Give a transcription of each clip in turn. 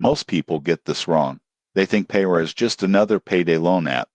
Most people get this wrong. They think Payware is just another payday loan app.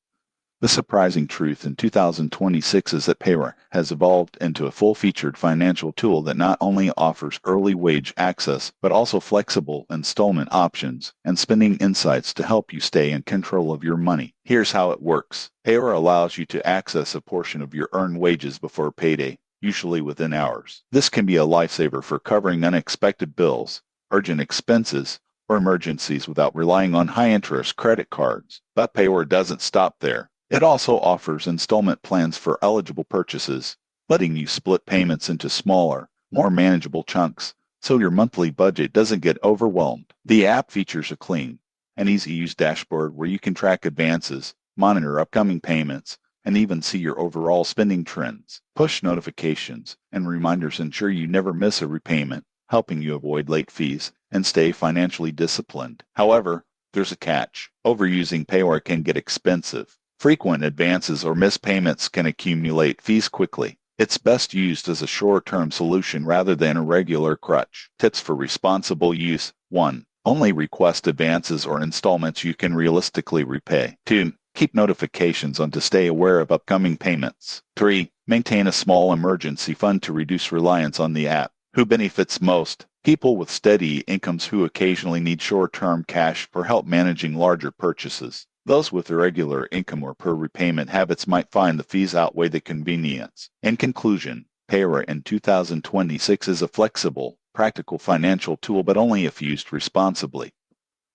The surprising truth in 2026 is that Payware has evolved into a full-featured financial tool that not only offers early wage access, but also flexible installment options and spending insights to help you stay in control of your money. Here's how it works. Payware allows you to access a portion of your earned wages before payday, usually within hours. This can be a lifesaver for covering unexpected bills, urgent expenses, or emergencies without relying on high-interest credit cards. But Payware doesn't stop there. It also offers installment plans for eligible purchases, letting you split payments into smaller, more manageable chunks, so your monthly budget doesn't get overwhelmed. The app features a clean and easy-to-use dashboard where you can track advances, monitor upcoming payments, and even see your overall spending trends. Push notifications and reminders ensure you never miss a repayment, helping you avoid late fees and stay financially disciplined. However, there's a catch. Overusing Payware can get expensive. Frequent advances or missed payments can accumulate fees quickly. It's best used as a short-term solution rather than a regular crutch. Tips for responsible use. 1. Only request advances or installments you can realistically repay. 2. Keep notifications on to stay aware of upcoming payments. 3. Maintain a small emergency fund to reduce reliance on the app. Who benefits most? People with steady incomes who occasionally need short-term cash for help managing larger purchases. Those with irregular income or per repayment habits might find the fees outweigh the convenience. In conclusion, Payware in 2026 is a flexible, practical financial tool, but only if used responsibly.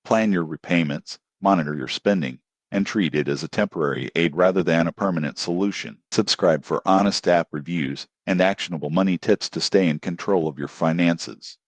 Plan your repayments, monitor your spending, and treat it as a temporary aid rather than a permanent solution. Subscribe for honest app reviews and actionable money tips to stay in control of your finances.